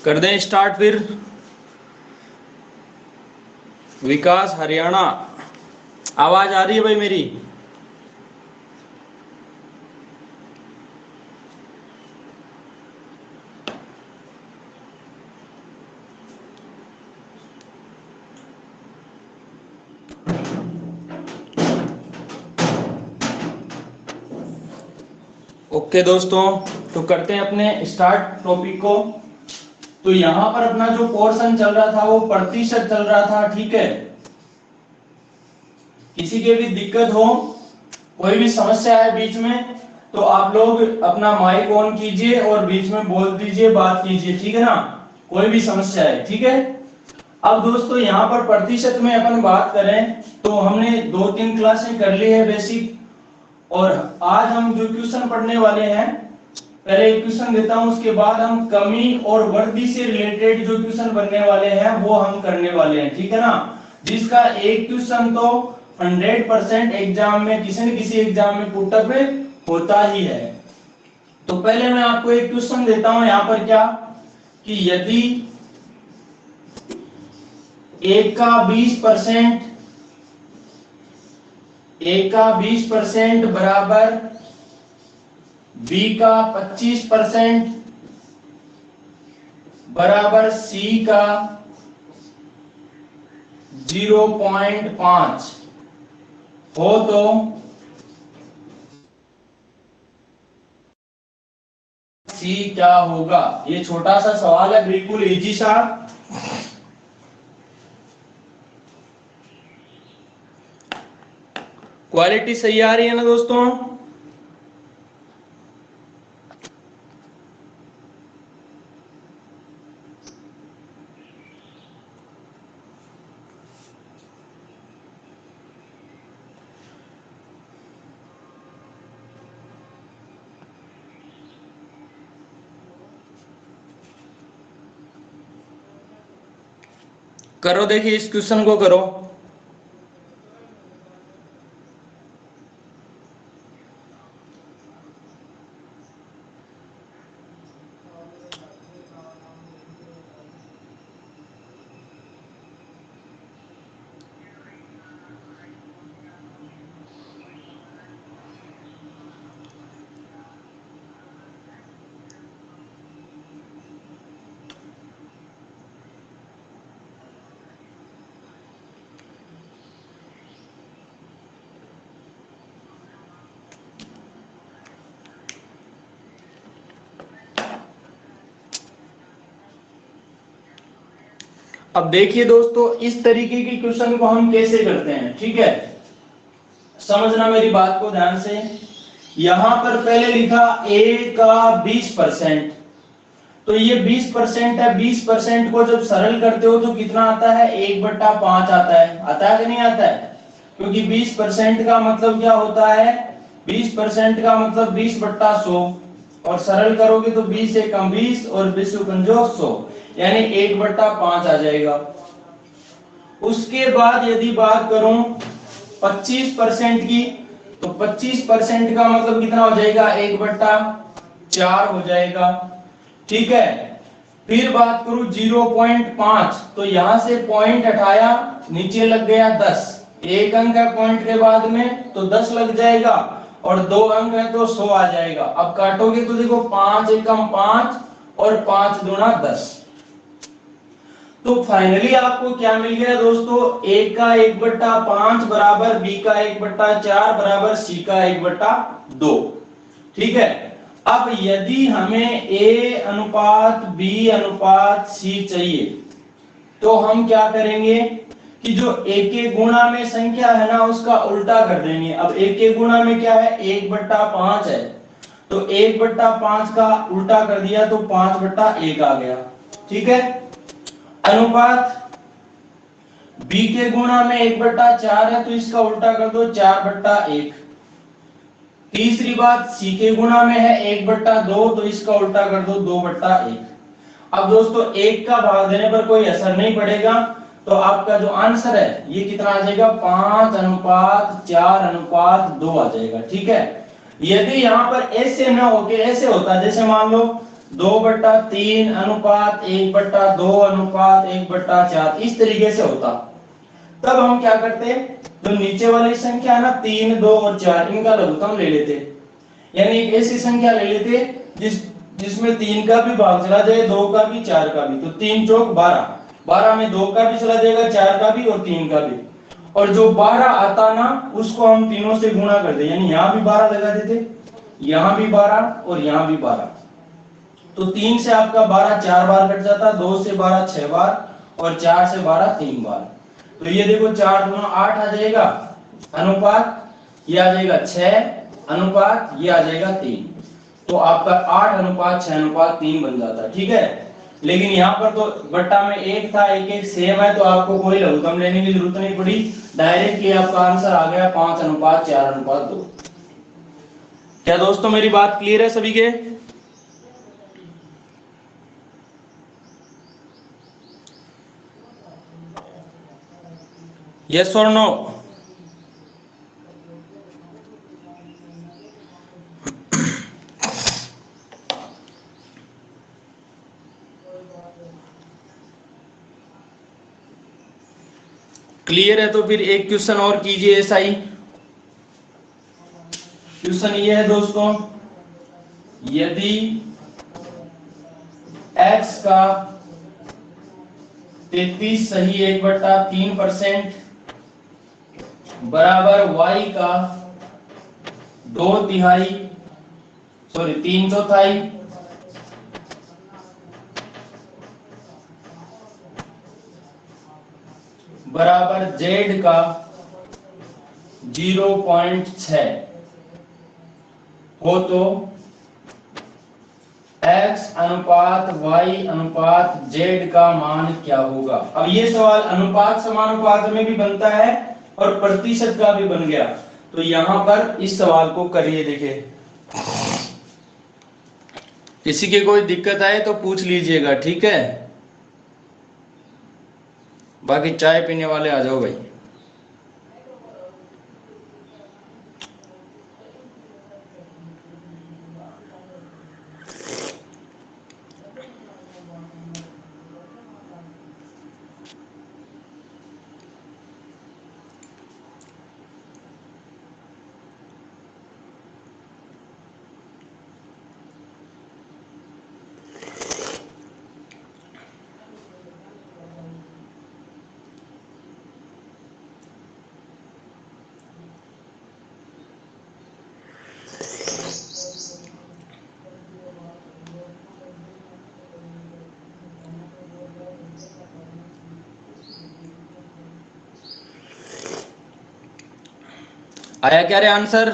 कर दें स्टार्ट फिर। विकास हरियाणा, आवाज आ रही है भाई मेरी? ओके दोस्तों, तो करते हैं अपने स्टार्ट टॉपिक को। तो यहां पर अपना जो पोर्शन चल रहा था वो प्रतिशत चल रहा था, ठीक है। किसी के भी दिक्कत हो, कोई भी समस्या है बीच में, तो आप लोग अपना माइक ऑन कीजिए और बीच में बोल दीजिए, बात कीजिए, ठीक है ना। कोई भी समस्या है, ठीक है। अब दोस्तों यहाँ पर प्रतिशत में अपन बात करें तो हमने 2-3 क्लासें कर ली है बेसिक, और आज हम जो क्वेश्चन पढ़ने वाले हैं, पहले एक क्वेश्चन देता हूं, उसके बाद हम कमी और वृद्धि से रिलेटेड जो क्वेश्चन बनने वाले हैं वो हम करने वाले हैं, ठीक है ना। जिसका एक क्वेश्चन तो 100% एग्जाम में किसी न किसी एग्जाम में पुटअप होता ही है। तो पहले मैं आपको एक क्वेश्चन देता हूं यहाँ पर, क्या कि यदि A का 20% बराबर B का 25% बराबर C का 0.5 हो तो C क्या होगा। ये छोटा सा सवाल है, बिल्कुल इजी सा। क्वालिटी सही आ रही है ना दोस्तों? करो, देखिए इस क्वेश्चन को करो। अब देखिए दोस्तों, इस तरीके के क्वेश्चन को हम कैसे करते हैं, ठीक है। समझना मेरी बात को ध्यान से। यहां पर पहले लिखा A का 20%, तो ये 20% है। 20% को जब सरल करते हो तो कितना आता है? 1/5 आता है। आता है कि नहीं आता है? क्योंकि 20% का मतलब क्या होता है? 20% का मतलब 20/100, और सरल करोगे तो 20 एकम 20 और 20 पंजो 100, यानी 1/5 आ जाएगा। उसके बाद यदि बात करूं 25% की, तो 25% का मतलब कितना हो जाएगा? 1/4 हो जाएगा, ठीक है। फिर बात करूं 0.5, तो यहां से पॉइंट हटाया, नीचे लग गया 10। एक अंक है पॉइंट के बाद में तो 10 लग जाएगा, और 2 अंक है तो 100 आ जाएगा। अब काटोगे तो देखो 5 एकम 5 और 5 दूना 10। तो फाइनली आपको क्या मिल गया दोस्तों? A का 1/5 बराबर B का 1/4 बराबर C का 1/2, ठीक है। अब यदि हमें A अनुपात B अनुपात C चाहिए, तो हम क्या करेंगे कि जो A के गुणा में संख्या है ना, उसका उल्टा कर देंगे। अब A के गुणा में क्या है? 1/5 है, तो 1/5 का उल्टा कर दिया तो 5/1 आ गया, ठीक है। अनुपात B के गुणा में 1/4 है, तो इसका उल्टा कर दो 4/1। तीसरी बात C के गुणा में है 1/2, तो इसका उल्टा कर दो 2/1। अब दोस्तों 1 का भाग देने पर कोई असर नहीं पड़ेगा, तो आपका जो आंसर है ये कितना आ जाएगा? 5:4:2 आ जाएगा, ठीक है। यदि यहाँ पर ऐसे ना होके ऐसे होता, जैसे मान लो 2/3 अनुपात 1/2 अनुपात 1/4 इस तरीके से होता। तब हम क्या करते, जो नीचे वाली संख्या है ना 3, 2 और 4 इनका लघुत्तम ले लेते, यानी एक ऐसी संख्या ले लेते जिसमें 3 का भी भाग चला जाए, 2 का भी, 4 का भी। तो 3 चौक 12, 12 में 2 का भी चला जाएगा, 4 का भी और 3 का भी। और जो 12 आता ना उसको हम तीनों से गुणा कर दे, यानी यहां भी 12 लगा देते, यहां भी 12 और यहां भी 12। तो 3 से आपका 12 4 बार कट जाता, 2 से 12 6 बार और 4 से 12 3 बार। तो ये देखो 4 दूना 8 आ जाएगा अनुपात, ये आ जाएगा 6 अनुपात, ये आ जाएगा 3। तो आपका 8:6:3 बन जाता, ठीक है। लेकिन यहाँ पर तो बट्टा में 1 था, 1 1 सेम है, तो आपको कोई लघुत्तम लेने की जरूरत नहीं पड़ी, डायरेक्ट ये आपका आंसर आ गया 5:4:2। क्या दोस्तों मेरी बात क्लियर है सभी के? यस और नो? क्लियर है तो फिर एक क्वेश्चन और कीजिए ऐसा ही। क्वेश्चन ये है दोस्तों, यदि x का 33 सही 1/3% बराबर y का 3/4 बराबर z का 0.6 हो, तो x अनुपात y अनुपात z का मान क्या होगा? अब ये सवाल अनुपात समानुपात में भी बनता है और प्रतिशत का भी बन गया। तो यहां पर इस सवाल को करिए, देखिए किसी के कोई दिक्कत आए तो पूछ लीजिएगा, ठीक है। बाकी चाय पीने वाले आ जाओ भाई। आया क्या रे आंसर?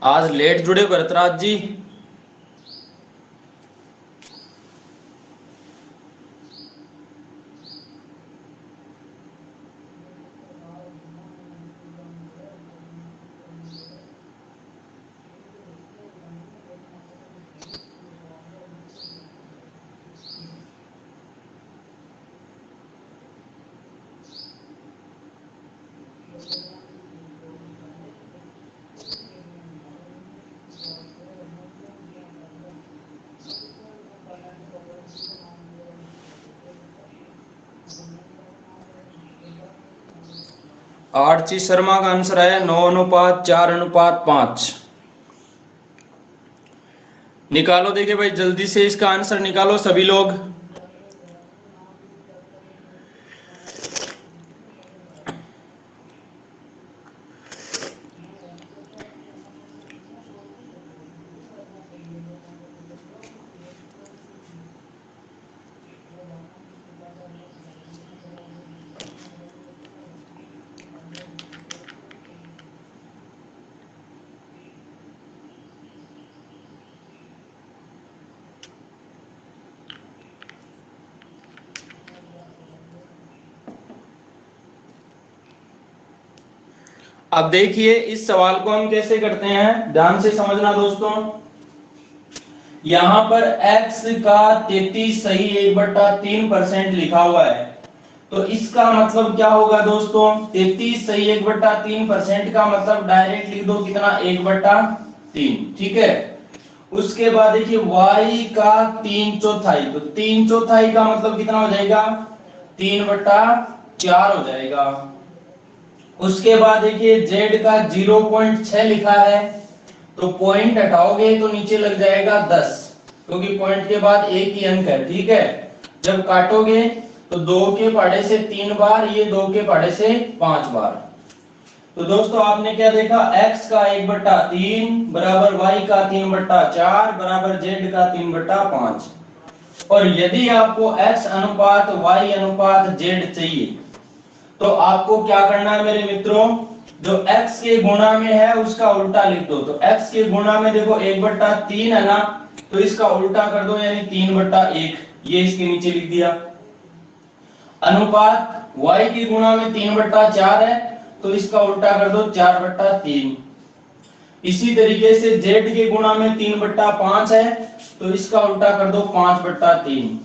आज लेट जुड़े भरतराज जी। आरची शर्मा का आंसर आया 9:4:5। निकालो, देखिए भाई जल्दी से इसका आंसर निकालो सभी लोग। अब देखिए इस सवाल को हम कैसे करते हैं, ध्यान से समझना दोस्तों। यहां पर x का 33 सही 1/3% लिखा हुआ है, तो इसका मतलब क्या होगा दोस्तों, 33 सही 1/3% का मतलब डायरेक्ट लिख दो कितना, 1/3, ठीक है। उसके बाद देखिए y का 3/4, तो 3/4 का मतलब कितना हो जाएगा, 3/4 हो जाएगा। उसके बाद देखिए z का 0.6 लिखा है, तो पॉइंट हटाओगे तो नीचे लग जाएगा 10, क्योंकि पॉइंट के बाद एक ही अंक है, ठीक है। जब काटोगे तो 2 के पहाड़े से 3 बार, ये 2 के पहाड़े से 5 बार। तो दोस्तों आपने क्या देखा, x का 1/3 बराबर y का 3/4 बराबर z का 3/5। और यदि आपको x अनुपात y अनुपात z चाहिए, तो आपको क्या करना है मेरे मित्रों, जो x के गुणा में है उसका उल्टा लिख दो। तो x के गुणा में देखो 1/3 है ना, तो इसका उल्टा कर दो, यानी 3/1, ये इसके नीचे लिख दिया। अनुपात y के गुणा में 3/4 है, तो इसका उल्टा कर दो 4/3। इसी तरीके से z के गुणा में 3/5 है, तो इसका उल्टा कर दो 5/3,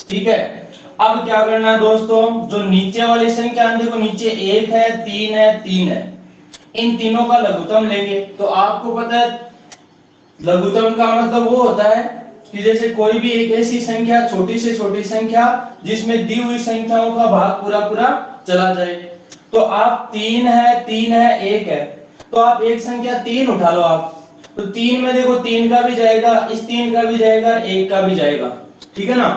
ठीक है। अब क्या करना है दोस्तों, जो नीचे वाली संख्या देखो, नीचे 1 है 3 है 3 है, इन तीनों का लघुत्तम लेंगे। तो आपको पता है लघुत्तम का मतलब वो होता है कि जैसे कोई भी एक ऐसी संख्या, छोटी से छोटी संख्या जिसमें दी हुई संख्याओं का भाग पूरा पूरा चला जाए। तो आप 3 है 3 है 1 है, तो आप एक संख्या 3 उठा लो आप, तो 3 में देखो 3 का भी जाएगा, इस 3 का भी जाएगा, 1 का भी जाएगा, ठीक है ना।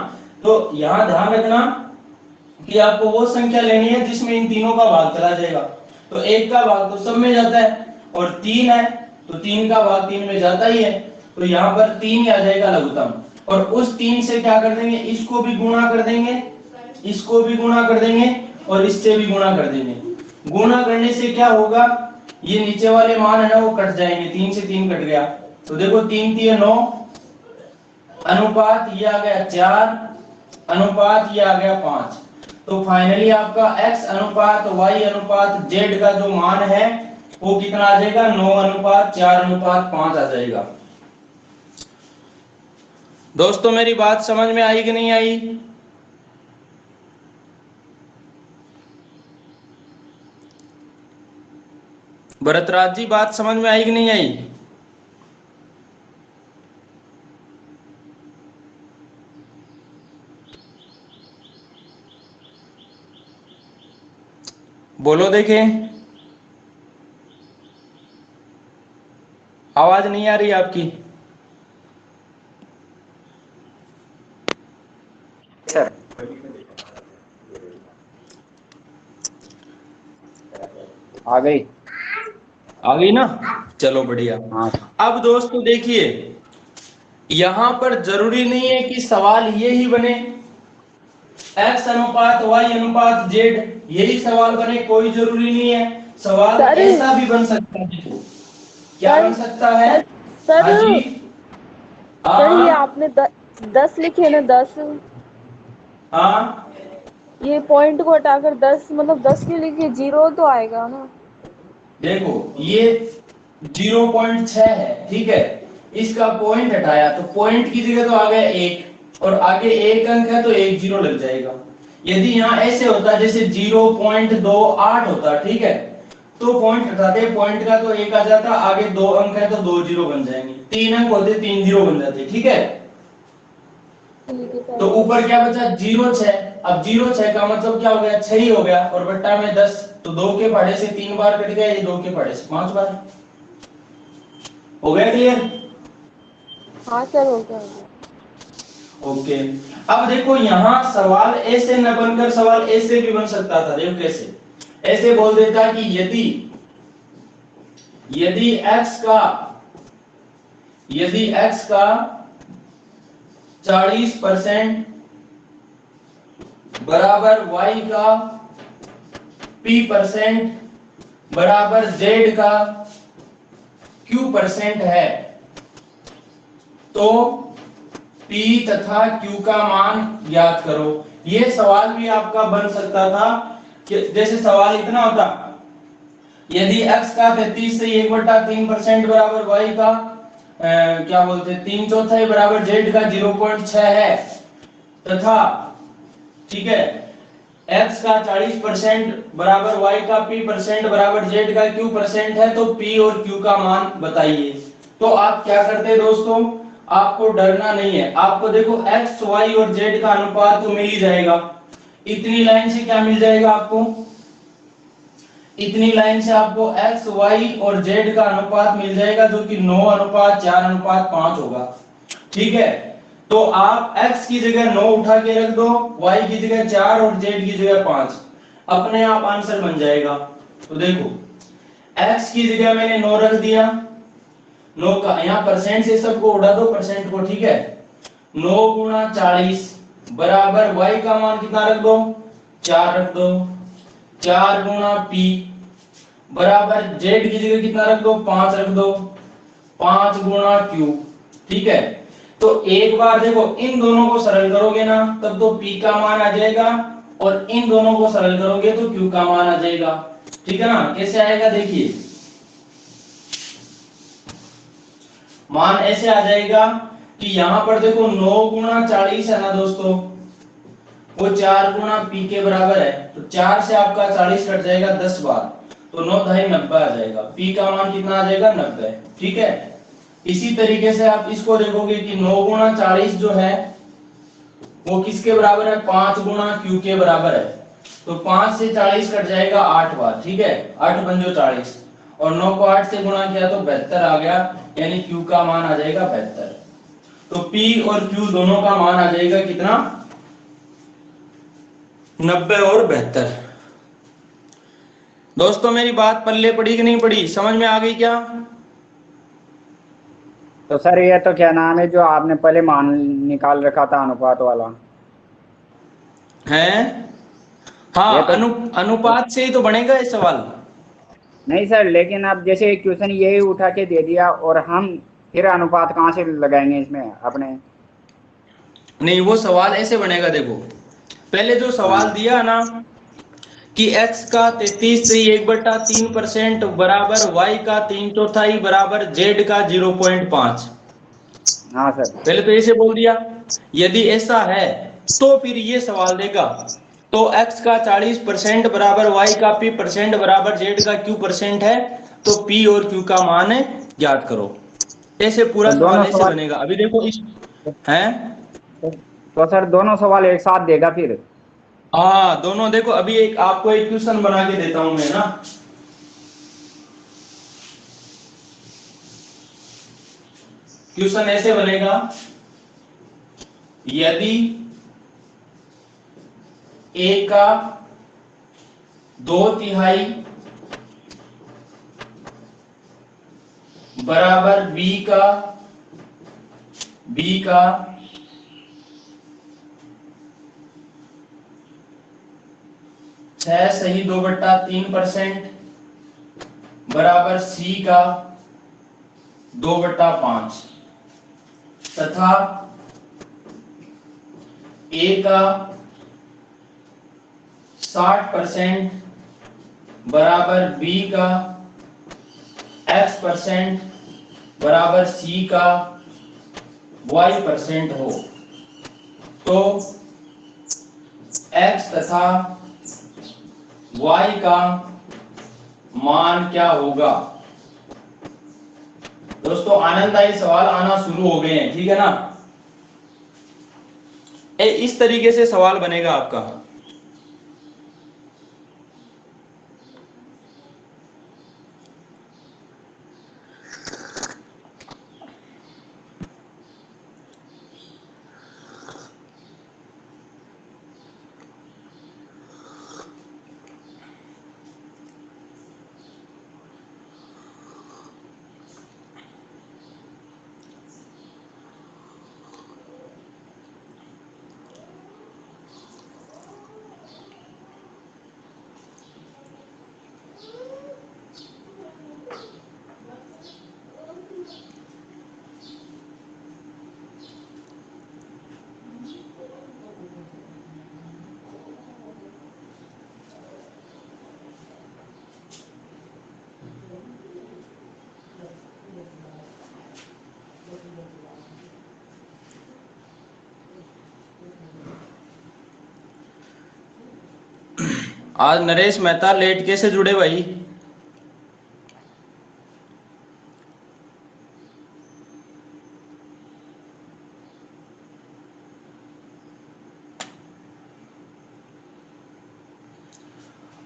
तो यहां ध्यान रखना कि आपको वो संख्या लेनी है जिसमें इन तीनों का भाग चला जाएगा। तो 1 का भाग तो सब में जाता है, और 3 है तो 3 का भाग 3 में जाता ही है, तो यहाँ पर 3 ही आ जाएगा लघुत्तम। और उस 3 से क्या कर देंगे, इसको भी गुणा कर देंगे, इसको भी गुणा कर देंगे, और इससे भी गुणा कर देंगे। गुणा करने से क्या होगा, ये नीचे वाले मान है ना वो कट जाएंगे, 3 से 3 कट गया, तो देखो 3 3 9, अनुपात ये आ गया 4, अनुपात ये आ गया 5। तो फाइनली आपका x अनुपात y अनुपात z का जो मान है वो कितना आ जाएगा, 9:4:5 आ जाएगा। दोस्तों मेरी बात समझ में आई कि नहीं आई? भरतराज जी बात समझ में आई कि नहीं आई? बोलो देखें, आवाज नहीं आ रही आपकी। सर आ गई ना, चलो बढ़िया। हाँ। अब दोस्तों देखिए यहां पर जरूरी नहीं है कि सवाल ये ही बने, x अनुपात y अनुपात z यही सवाल बने, कोई जरूरी नहीं है। सवाल ऐसा भी बन सकता है, क्या बन सकता है? सर हाँ जी, सर ये आपने 10 लिखे ना, 10, हाँ ये पॉइंट को हटाकर 10, मतलब 10 क्यों लिखे, 0 तो आएगा ना। देखो ये 0.6 है, ठीक है, इसका पॉइंट हटाया तो पॉइंट की जगह तो आ गया 1, और आगे एक अंक है तो 1 0 लग जाएगा। यदि यहाँ ऐसे होता जैसे 0.28 होता, ठीक है, तो पॉइंट हटाते, पॉइंट का तो 1 आ जाता, आगे 2 अंक है तो 2 0 बन जाएंगे, 3 अंक होते 3 0 बन जाते, ठीक है। तो ऊपर क्या बचा, 0.6। अब 0.6 का मतलब क्या हो गया, 6 ही हो गया, और बट्टा में 10, तो 2 के पहाड़े से 3 बार कट गया, ये 2 के पहाड़े से 5 बार। हो गया क्लियर? हाँ सर हो गया। ओके। अब देखो यहाँ सवाल ऐसे न बनकर सवाल ऐसे भी बन सकता था, देखो कैसे, ऐसे बोल देता कि यदि x का 40% बराबर y का p% बराबर z का q% है, तो p तथा q का मान ज्ञात करो। ये सवाल भी आपका बन सकता था कि जैसे सवाल इतना होता, यदि x का 33 से 1/3% बराबर y का क्या बोलते हैं 3/4 बराबर z का 0.6 है, तथा ठीक है x का 40% बराबर y का p% बराबर z का q% है, तो p और q का मान बताइए। तो आप क्या करते हैं दोस्तों, आपको डरना नहीं है, आपको देखो x y और z का अनुपात तो मिल ही जाएगा। इतनी लाइन से क्या मिल जाएगा आपको, इतनी लाइन से आपको x y और z का अनुपात मिल जाएगा, जो कि 9:4:5 होगा। ठीक है, तो आप x की जगह 9 उठा के रख दो, y की जगह 4 और z की जगह 5, अपने आप आंसर बन जाएगा। तो देखो x की जगह मैंने 9 रख दिया, 9 का यहाँ परसेंट से सबको उड़ा दो परसेंट को, ठीक है 9 गुणा 40 बराबर y का मान कितना रख दो, 4 रख दो, 4 गुणा p बराबर z की जगह कितना रख दो, 5 रख दो, 5 गुणा q। ठीक है, तो एक बार देखो इन दोनों को सरल करोगे ना तब तो p का मान आ जाएगा, और इन दोनों को सरल करोगे तो q का मान आ जाएगा। ठीक है ना, कैसे आएगा देखिए, मान ऐसे आ जाएगा कि यहां पर देखो 9 गुणा 40 है ना दोस्तों, वो 4 गुणा p के बराबर है, तो 4 से आपका 40 कट जाएगा 10 बार, तो 9 ढाई 90 आ जाएगा, p का मान कितना आ जाएगा 90। ठीक है, इसी तरीके से आप इसको देखोगे कि 9 गुणा 40 जो है वो किसके बराबर है, 5 गुणा q के बराबर है, तो 5 से 40 कट जाएगा 8 बार। ठीक है, 8 पंजो 40, और 9 को 8 से गुणा किया तो 72 आ गया, यानी q का मान आ जाएगा 72। तो p और q दोनों का मान आ जाएगा कितना, 90 और 72। दोस्तों मेरी बात पल्ले पड़ी कि नहीं पड़ी, समझ में आ गई क्या? तो सर ये तो क्या नाम है जो आपने पहले मान निकाल रखा था अनुपात वाला, है ये हाँ, तो अनुपात से ही तो बनेगा ये सवाल। नहीं सर, लेकिन अब जैसे क्वेश्चन यही उठा के दे दिया और हम फिर अनुपात कहाँ से लगाएंगे इसमें अपने। नहीं, वो सवाल ऐसे बनेगा, देखो पहले जो हाँ सवाल दिया ना कि x का 33 से 1/3% बराबर y का 3/4 बराबर z का 0.5, हाँ सर। पहले तो ऐसे बोल दिया। यदि ऐसा है तो फिर ये सवाल देगा, तो x का 40% बराबर y का p% बराबर z का q% है, तो p और q का मान ज्ञात करो। ऐसे पूरा तो सवाल दोनों ऐसे सवाल बनेगा। अभी देखो इस है, तो सर दोनों सवाल एक साथ देगा फिर। हाँ दोनों देखो, अभी एक आपको एक क्वेश्चन बना के देता हूं मैं ना, क्वेश्चन ऐसे बनेगा, यदि a का 2/3 बराबर b का 6 सही 2/3% बराबर c का 2/5, तथा a का 60% बराबर b का x% बराबर c का y% हो, तो x तथा y का मान क्या होगा। दोस्तों आनंददायी सवाल आना शुरू हो गए हैं, ठीक है ना, इस तरीके से सवाल बनेगा आपका। आज नरेश मेहता लेट कैसे जुड़े भाई?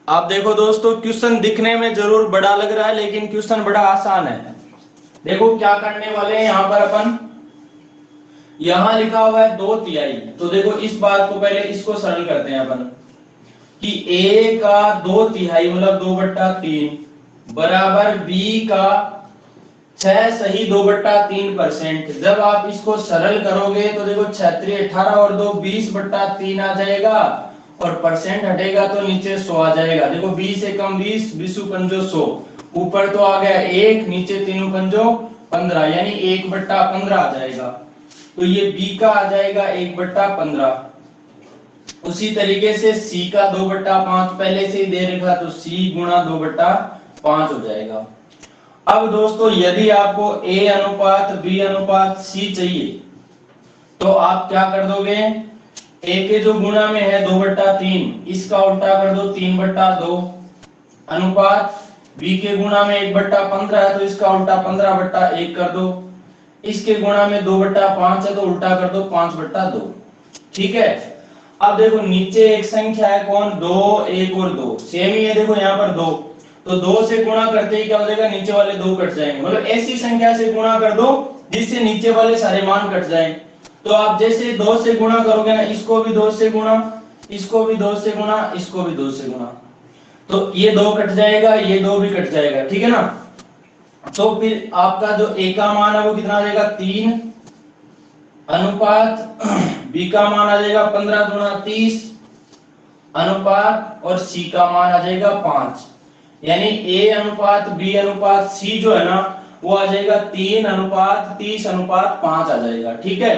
आप देखो दोस्तों, क्वेश्चन दिखने में जरूर बड़ा लग रहा है लेकिन क्वेश्चन बड़ा आसान है। देखो क्या करने वाले हैं यहाँ पर अपन, यहाँ लिखा हुआ है 2/3। तो देखो इस बात को पहले इसको सरल करते हैं अपन कि a का 2/3 मतलब 2/3 बराबर b का 6 सही 2/3%। जब आप इसको सरल करोगे तो देखो 6 18 और 2 20/3 आ जाएगा और परसेंट हटेगा तो नीचे 100 आ जाएगा। देखो 20 से कम 20, 20 पंजो 100, ऊपर तो आ गया 1, नीचे 3 पंजो 15 यानी 1/15 आ जाएगा। तो ये b का आ जाएगा 1/15। उसी तरीके से c का 2/5 पहले से ही दे रखा तो c गुणा 2/5 हो जाएगा। अब दोस्तों यदि आपको a अनुपात b अनुपात c चाहिए तो आप क्या कर दोगे, a के जो गुणा में है 2/3 इसका उल्टा कर दो 3/2, अनुपात b के गुणा में 1/15 है तो इसका उल्टा 15/1 कर दो, इसके गुणा में 2/5 है तो उल्टा कर दो 5/2। ठीक है। अब देखो नीचे एक संख्या है कौन, 2 1 और 2 सेम ही है। देखो यहाँ पर 2, तो 2 से गुणा करते ही क्या हो जाएगा, नीचे वाले 2 कट जाएंगे। मतलब ऐसी संख्या से गुणा कर दो जिससे नीचे वाले सारे मान कट जाएं। तो आप जैसे 2 से गुणा करोगे ना, इसको भी 2 से गुणा, इसको भी 2 से गुणा, इसको भी 2 से गुणा, तो ये 2 कट जाएगा, ये 2 भी कट जाएगा। ठीक है ना। तो फिर आपका जो a का मान है वो कितना आ जाएगा 3, अनुपात b का मान आ जाएगा 15 गुणा 30, अनुपात और c का मान आ जाएगा 5। यानी a अनुपात b अनुपात c जो है ना वो आ जाएगा 3 अनुपात 30 अनुपात 5 आ जाएगा। ठीक है।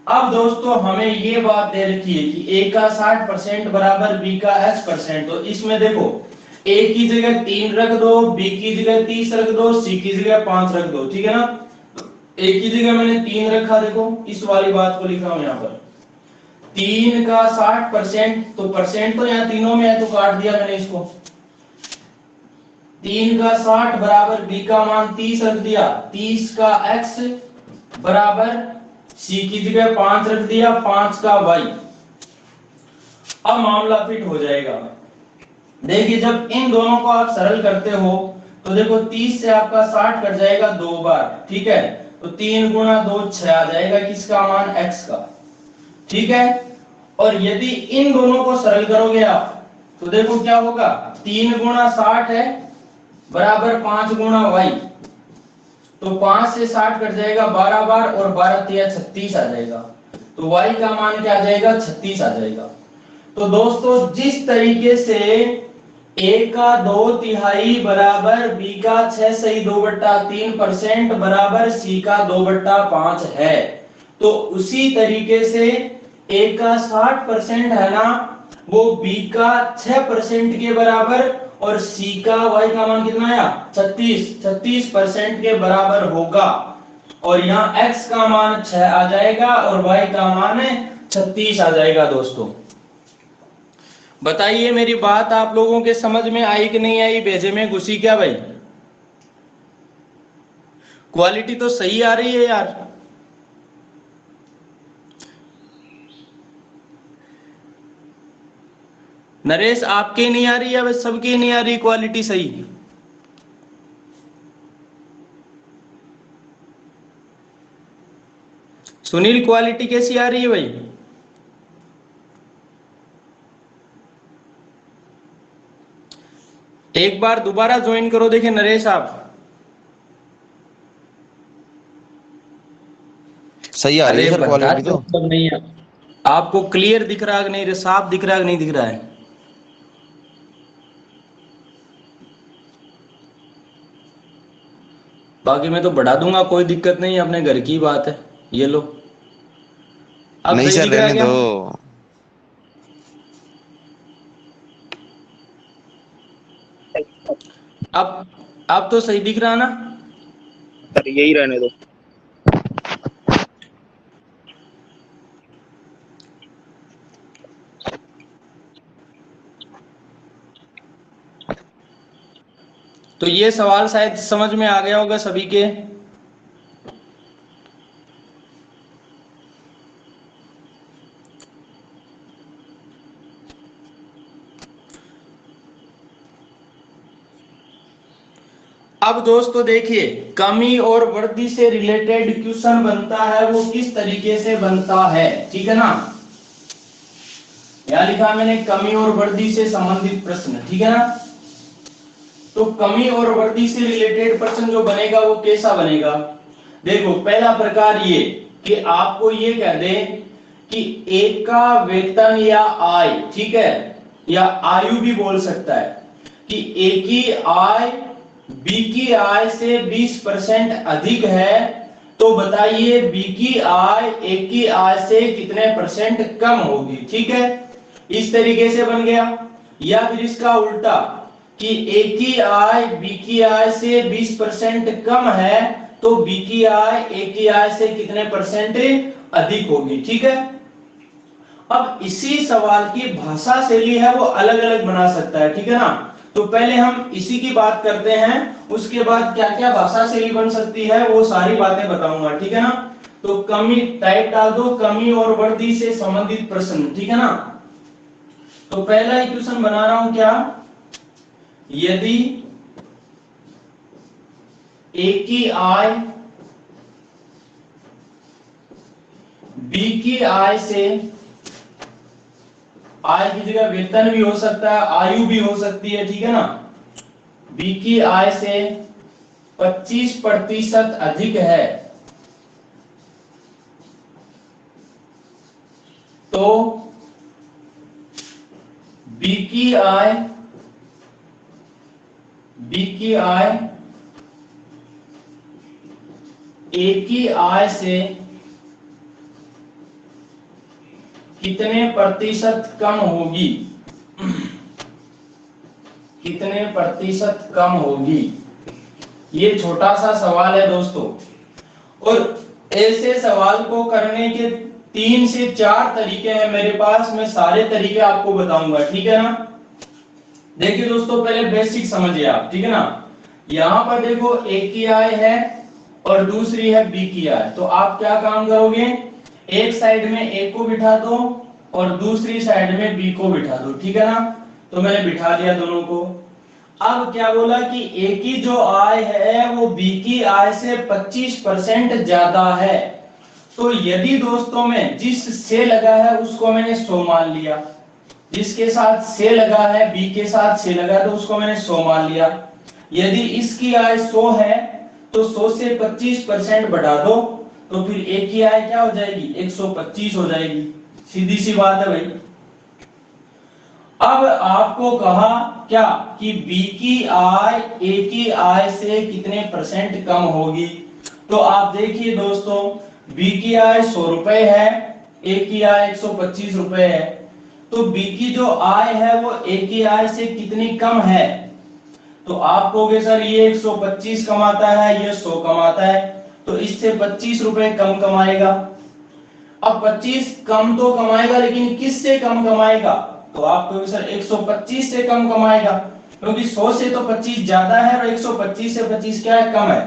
अब दोस्तों हमें ये बात दे रखी है कि a का 60% बराबर b का x%। तो इसमें देखो a की जगह 3 रख दो, b की जगह 30 रख दो, c की जगह 5 रख दो। ठीक है ना। तो a की जगह मैंने 3 रखा, देखो इस वाली बात को लिखा हूं यहाँ पर 3 का 60%, तो परसेंट तो यहाँ तीनों में है तो काट दिया मैंने इसको। 3 का 60 बराबर b का मान 30 रख दिया, 30 का x बराबर c की जगह 5 रख दिया, 5 का y। अब मामला फिट हो जाएगा। देखिए जब इन दोनों को आप सरल करते हो तो देखो 30 से आपका 60 कट जाएगा 2 बार। ठीक है। तो 3 गुणा 2 6 आ जाएगा किसका मान, x का। ठीक है। और यदि इन दोनों को सरल करोगे आप तो देखो क्या होगा, 3 गुणा 60 है बराबर 5 गुणा y, तो 5 से 60 कट जाएगा 12 बार और 12 तिया 36 आ जाएगा। तो y का मान क्या आ जाएगा, 36 आ जाएगा। तो दोस्तों जिस तरीके से a का 2/3 बराबर b का 6 सही 2/3% बराबर c का 2/5 है, तो उसी तरीके से a का 60% है ना वो b का 6% के बराबर और c का y का मान कितना आया 36% के बराबर होगा। और यहाँ x का मान 6 आ जाएगा और y का मान 36 आ जाएगा। दोस्तों बताइए मेरी बात आप लोगों के समझ में आई कि नहीं आई, भेजे में घुसी क्या भाई? क्वालिटी तो सही आ रही है यार। नरेश आपके नहीं आ रही है, बस सबकी नहीं आ रही क्वालिटी सही? सुनील क्वालिटी कैसी आ रही है भाई? एक बार दोबारा ज्वाइन करो, देखिए नरेश आप सही आ रही है सर क्वालिटी तो। मतलब नहीं है आपको क्लियर दिख रहा है कि नहीं, साफ दिख रहा है कि नहीं दिख रहा है? बाकी मैं तो बढ़ा दूंगा, कोई दिक्कत नहीं है, अपने घर की बात है। ये लो अब नहीं सही सर दिख रहा है रहने क्या? दो। अब तो सही दिख रहा है ना? सर यही रहने दो। तो ये सवाल शायद समझ में आ गया होगा सभी के। अब दोस्तों देखिए, कमी और वृद्धि से रिलेटेड क्वेश्चन बनता है वो किस तरीके से बनता है, ठीक है ना। यहां लिखा मैंने कमी और वृद्धि से संबंधित प्रश्न, ठीक है ना। तो कमी और वृद्धि से रिलेटेड प्रश्न जो बनेगा वो कैसा बनेगा, देखो पहला प्रकार ये कि आपको ये कह दे कि एक का वेतन या आय, ठीक है, या आयु भी बोल सकता है, कि एक की आय बी की आय से 20% अधिक है, तो बताइए बी की आय ए की आय से कितने परसेंट कम होगी, ठीक है। इस तरीके से बन गया। या फिर इसका उल्टा कि ए की आय बी की आय से 20% कम है, तो बी की आय ए की आय से कितने परसेंट अधिक होगी, ठीक है। अब इसी सवाल की भाषा शैली है वो अलग अलग बना सकता है, ठीक है ना। तो पहले हम इसी की बात करते हैं, उसके बाद क्या क्या भाषा शैली बन सकती है वो सारी बातें बताऊंगा, ठीक है ना। तो कमी टाइप डाल दो, कमी और वृद्धि से संबंधित प्रश्न, ठीक है ना। तो पहला इक्वेशन बना रहा हूं क्या, यदि ए की आय बी की आय से, आय की जगह वेतन भी हो सकता है, आयु भी हो सकती है, ठीक है ना, बी की आय से 25% अधिक है, तो बी की आय ए की आय से कितने प्रतिशत कम होगी, कितने प्रतिशत कम होगी। ये छोटा सा सवाल है दोस्तों, और ऐसे सवाल को करने के 3 से 4 तरीके हैं मेरे पास, मैं सारे तरीके आपको बताऊंगा, ठीक है ना। देखिए दोस्तों, पहले बेसिक समझिए आप, ठीक है ना। यहां पर देखो ए की आय है और दूसरी है बी की आय, तो आप क्या काम करोगे, एक साइड में ए को बिठा दो और दूसरी साइड में बी को बिठा दो, ठीक है ना। तो मैंने बिठा दिया दोनों को। अब क्या बोला कि ए की जो आय है वो बी की आय से 25% ज्यादा है, तो यदि दोस्तों में जिस से लगा है उसको मैंने 100 मान लिया, जिसके साथ से लगा है बी के साथ से लगा तो उसको मैंने 100 मान लिया। यदि इसकी आय 100 है तो 100 से 25% बढ़ा दो, तो फिर ए की आय क्या हो जाएगी, 125 हो जाएगी। सीधी सी बात है भाई। अब आपको कहा क्या कि बी की आय ए की आय से कितने परसेंट कम होगी, तो आप देखिए दोस्तों, बी की आय 100 रुपए है, ए की आय 125 रुपए है, तो बी की जो आय है वो ए की आय से कितनी कम है। तो आप कहोगे सर ये 125 कमाता है, ये 100 कमाता है, तो इससे 25 रुपए कम कमाएगा। अब 25 कम तो कमाएगा, लेकिन किससे कम कमाएगा, तो आप कहोगे सर 125 से कम कमाएगा, क्योंकि 100 से तो 25 ज्यादा है और 125 से 25 क्या है, कम है।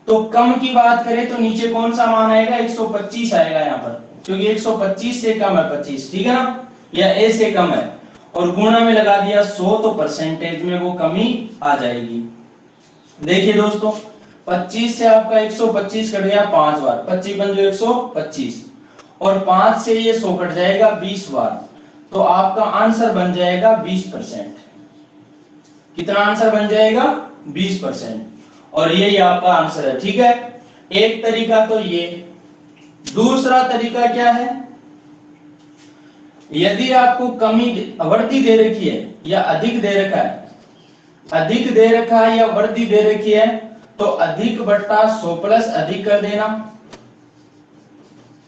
तो कम की बात करें तो नीचे कौन सा मान आएगा, 125 आएगा यहाँ पर, क्योंकि 125 से कम है 25, ठीक है ना, या ए से कम है, और गुणा में लगा दिया 100, तो परसेंटेज में वो कमी आ जाएगी। देखिए दोस्तों, 25 से आपका 125 कट गया 5 बार, 25 बन जो 125, और 5 से ये 100 कट जाएगा 20 बार, तो आपका आंसर बन जाएगा 20%। कितना आंसर बन जाएगा, 20%, और यही आपका आंसर है, ठीक है। एक तरीका तो ये। दूसरा तरीका क्या है, यदि आपको कमी वृद्धि दे रखी है या अधिक दे रखा है, अधिक दे रखा है या वृद्धि दे रखी है, तो अधिक बट्टा 100 प्लस अधिक कर देना,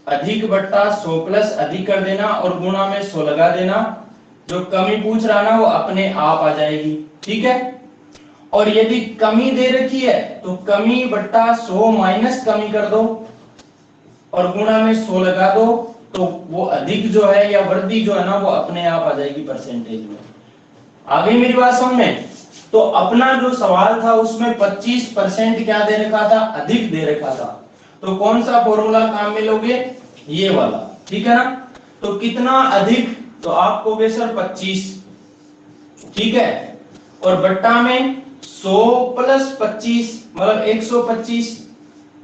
अधिक बट्टा 100 प्लस अधिक कर देना और गुणा में 100 लगा देना। जो कमी पूछ रहा ना वो अपने आप आ जाएगी, ठीक है। और यदि कमी दे रखी है तो कमी बट्टा 100 माइनस कमी कर दो और गुणा में 100 लगा दो, तो वो अधिक जो है या वृद्धि जो है ना वो अपने आप आ जाएगी परसेंटेज में। आ गई मेरी बात समझ में। तो अपना जो सवाल था उसमें 25% क्या दे रखा था, अधिक दे रखा था। तो कौन सा फॉर्मूला काम में लोगे, ये वाला, ठीक है ना। तो कितना अधिक, तो आप कहोगे सर 25, ठीक है, और बट्टा में 100 प्लस 25 मतलब 125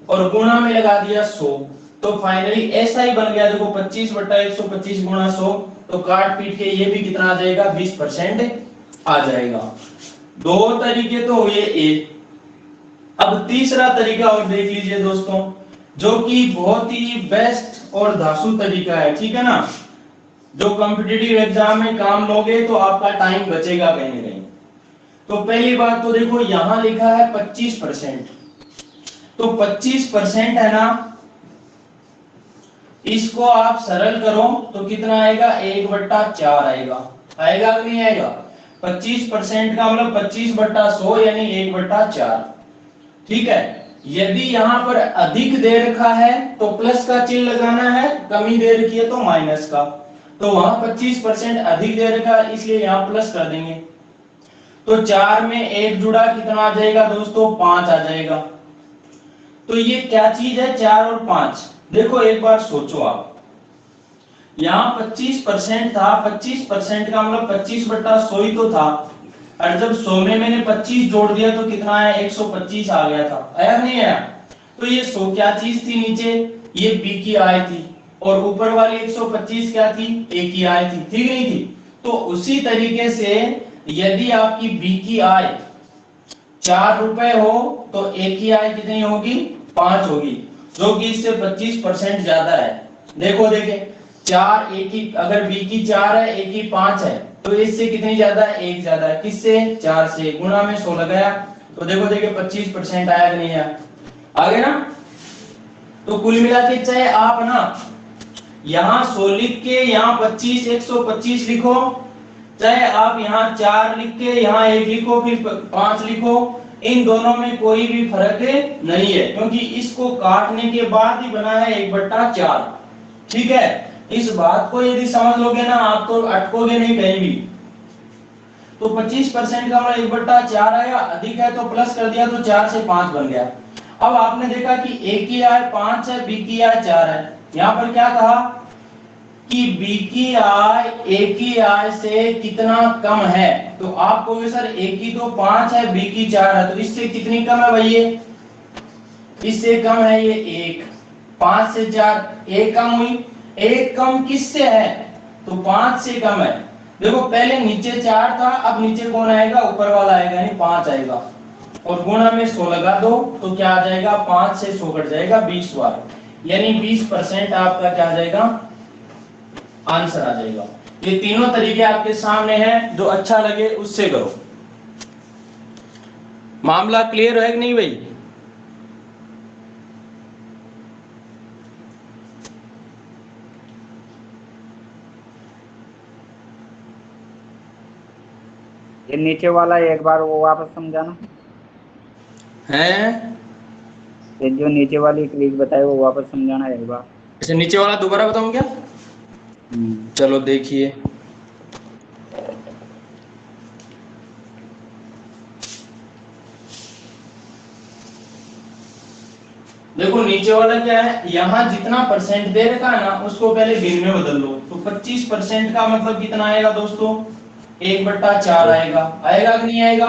और गुणा में लगा दिया 100, तो फाइनली ऐसा ही बन गया। देखो 25 बट्टा 125 गुणा 100, तो काट पीट के ये भी कितना आ जाएगा, 20% आ जाएगा। दो तरीके तो हुए एक। अब तीसरा तरीका और देख लीजिए दोस्तों, जो कि बहुत ही बेस्ट और धांसू तरीका है, ठीक है ना। जो कॉम्पिटिटिव एग्जाम में काम लोगे तो आपका टाइम बचेगा कहीं ना कहीं। तो पहली बात तो देखो यहां लिखा है 25%, तो 25% है ना, इसको आप सरल करो तो कितना आएगा, 1/4 आएगा। आएगा कि नहीं आएगा? 25% का मतलब 25/100 यानी 1/4, ठीक है। यदि यहां पर अधिक दे रखा है तो प्लस का चिन्ह लगाना है, कमी दे रखी है तो माइनस का। तो वहां 25% अधिक दे रखा है इसलिए यहां प्लस कर देंगे। तो 4 में 1 जुड़ा, कितना आ जाएगा दोस्तों, 5 आ जाएगा। तो ये क्या चीज है, 4 और 5। देखो एक बार सोचो आप, यहाँ 25% था, 25% का मतलब 25/100 ही तो था, और जब 100 में मैंने 25 जोड़ दिया तो कितना आया, 125 आ गया था। आया नहीं आया? तो ये 100 क्या चीज थी, नीचे ये बी की आय थी, और ऊपर वाली 125 क्या थी, ए की आय थी, ठीक नहीं थी। तो उसी तरीके से यदि आपकी बी की आय 4 रुपए हो तो ए की आय कितनी होगी, 5 होगी, जो कि इससे 25% ज्यादा है। देखो देखे 4 ए की, अगर बी की 4 है, ए की 5 है, तो इससे कितनी ज्यादा है, 1 ज्यादा है। किससे, 4 से। गुणा में 100 लगाया तो देखो देखे 25% आया कि नहीं आया, आ गया ना। तो कुल मिला के चाहे आप ना यहाँ 100 लिख के यहाँ 25 125 लिखो, चाहे आप यहाँ 4 लिख के यहाँ 1 लिखो फिर 5 लिखो, इन दोनों में कोई भी फर्क नहीं है, क्योंकि इसको काटने के बाद ही बना है 1/4, ठीक है। इस बात को यदि समझ लोगे ना आप तो अटकोगे नहीं कहीं भी। तो 25% का मतलब 1/4 आया, अधिक है तो प्लस कर दिया तो 4 से 5 बन गया। अब आपने देखा कि ए की आय 5 है, बी की आय 4 है। यहाँ पर क्या कहा कि बी की आय ए की आय से कितना कम है, तो आप कहोगे सर ए की तो 5 है, बी की 4 है, तो इससे कितनी कम है भाई, ये इससे कम है, ये 1। 5 से 4 1 कम हुई, 1 कम किससे है, तो 5 से कम है। देखो पहले नीचे 4 था, अब नीचे कौन आएगा, ऊपर वाला आएगा, यानी 5 आएगा, और गुणा में 100 लगा दो तो क्या आ जाएगा, 5 से 100 कट जाएगा 20 बार, यानी 20% आपका क्या आ जाएगा, आंसर आ जाएगा। ये तीनों तरीके आपके सामने हैं, जो अच्छा लगे उससे करो। मामला क्लियर है कि नहीं भाई? ये नीचे वाला एक बार वो वापस समझाना है, ये जो नीचे वाली क्लिक बताई वो वापस समझाना एक बार। इसे नीचे वाला दोबारा बताऊं क्या? चलो देखिए, देखो नीचे वाला क्या है, यहाँ जितना परसेंट दे रखा है ना उसको पहले भिन्न में बदल लो। तो 25% का मतलब कितना आएगा दोस्तों, 1/4 आएगा। आएगा कि नहीं आएगा?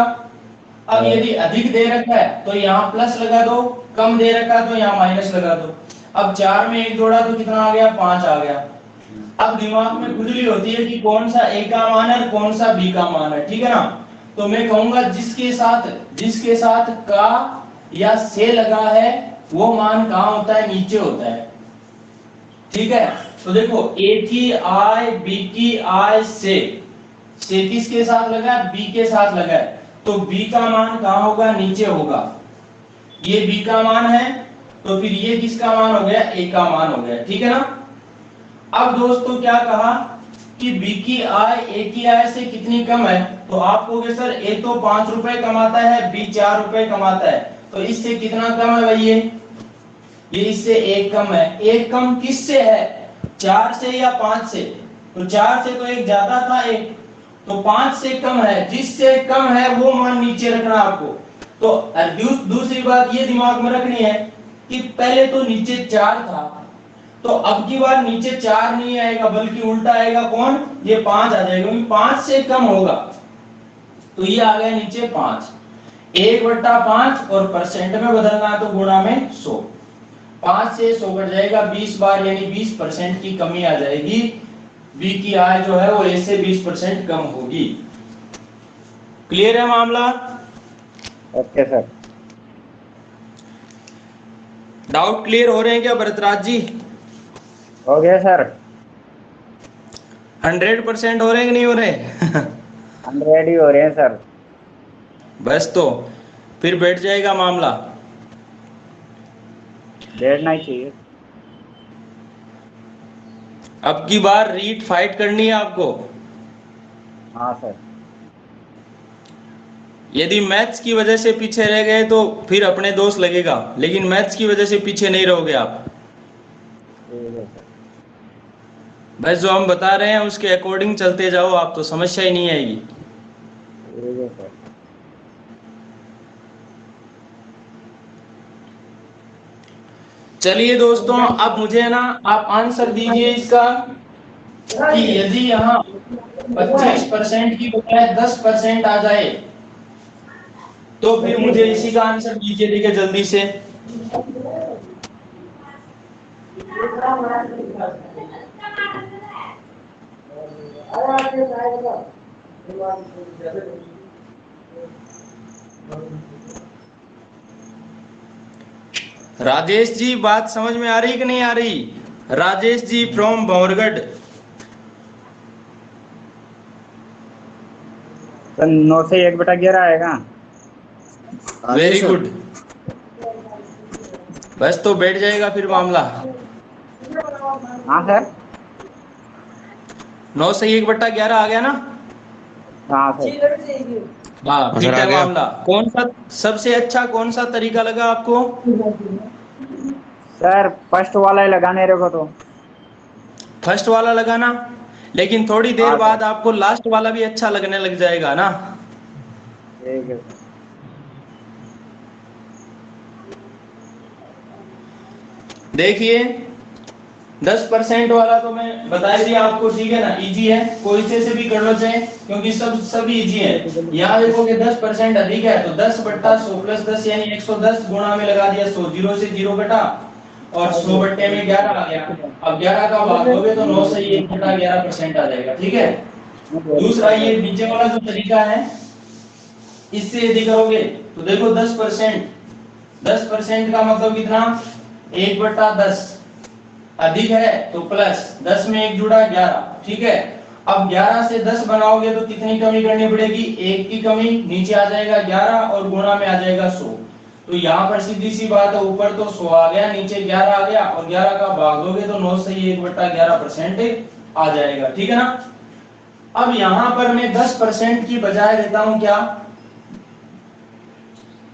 अब यदि अधिक दे रखा है तो यहाँ प्लस लगा दो, कम दे रखा है तो यहाँ माइनस लगा दो। अब 4 में 1 जोड़ा तो कितना आ गया, 5 आ गया। अब दिमाग में खुजली होती है कि कौन सा ए का मान है, कौन सा बी का मान है, ठीक है ना। तो मैं कहूंगा जिसके साथ का या से लगा है वो मान कहाँ होता है, नीचे होता है, ठीक है। तो देखो ए की आय बी की आय से किसके साथ लगा है, बी के साथ लगा है, तो बी का मान कहाँ होगा, नीचे होगा। ये बी का मान है तो फिर ये किसका मान हो गया, ए का मान हो गया, ठीक है ना। अब दोस्तों क्या कहा कि बी की आय ए की आय से कितनी कम है, तो आप कहोगे सर ए तो 5 रुपए कमाता है, बी 4 रुपए कमाता है, तो इससे कितना कम है भाई, ये इससे 1 कम है। 1 कम किससे है, 4 से या 5 से? तो 4 से तो 1 ज्यादा था, 1, तो 5 से कम है, जिससे कम है वो मान नीचे रखना आपको। तो दूसरी बात ये दिमाग में रखनी है कि पहले तो नीचे 4 था, तो अब की बार नीचे 4 नहीं आएगा बल्कि उल्टा आएगा, कौन, ये 5 आ जाएगा, 5 से कम होगा। तो ये आ गया नीचे 5, 1/5 और परसेंट में बदलना है तो गुणा में 100। 5 से 100 बढ़ जाएगा 20 बार, यानी 20% की कमी आ जाएगी। बी की आय जो है वो ए से 20% कम होगी। क्लियर है मामला? Okay sir. डाउट क्लियर हो रहे हैं क्या भरतराज जी? हो गया सर। 100% हो रहे हैं कि नहीं हो रहे? 100 ही हो रहे हैं सर। बस तो फिर बैठ जाएगा मामला। बैठना ही चाहिए। अब की बार रीट फाइट करनी है आपको। हाँ सर। यदि मैथ्स की वजह से पीछे रह गए तो फिर अपने दोस्त लगेगा, लेकिन मैथ्स की वजह से पीछे नहीं रहोगे आप। ठीक है सर। बस जो हम बता रहे हैं उसके अकॉर्डिंग चलते जाओ, आप तो समस्या ही नहीं आएगी। ठीक है सर। चलिए दोस्तों, अब मुझे ना आप आंसर दीजिए इसका कि यदि यहाँ 25% की बजाय 10% आ जाए तो फिर मुझे इसी का आंसर दीजिए। देखिए जल्दी से। राजेश जी बात समझ में आ रही कि नहीं आ रही? राजेश जी फ्रॉम भंवरगढ़। सर 9 से 1/11 आएगा। Very good. बस तो बैठ जाएगा फिर मामला। हाँ सर। 9 से 1/11 आ गया ना? हाँ सर। हाँ ठीक आ है गया। मामला। कौन सा सबसे अच्छा कौन सा तरीका लगा आपको? सर फर्स्ट वाला ही लगाने रखो तो। फर्स्ट वाला लगाना, लेकिन थोड़ी देर हाँ सर। बाद आपको लास्ट वाला भी अच्छा लगने लग जाएगा ना। ठीक है सर। देखिए 10% वाला तो मैं बता ही दिया आपको, ठीक है ना, इजी है, कोई से भी कर लो चाहे, क्योंकि सभी इजी है। यहाँ देखो कि 10% अधिक है तो 10/100 + 10 यानी 110 गुणा में लगा दिया 100, 0 से 0 कटा और 100/11 आ गया। अब 11 का भाग दोगे तो 9 से 1/11% आ जाएगा, ठीक है। दूसरा ये नीचे वाला जो तरीका है, इससे यदि करोगे तो देखो 10% का मतलब कितना, 1/10 अधिक है तो प्लस 10 में 1 जुड़ा 11, ठीक है। अब 11 से 10 बनाओगे तो कितनी कमी करनी पड़ेगी, 1 की कमी, नीचे आ जाएगा 11 और गुणा में आ जाएगा 100। तो यहाँ पर सीधी सी बात है, ऊपर तो 100 आ गया, नीचे 11 आ गया और 11 का भाग दोगे तो 9 से 1/11% आ जाएगा, ठीक है ना। अब यहाँ पर मैं 10% की बजाय देता हूं क्या,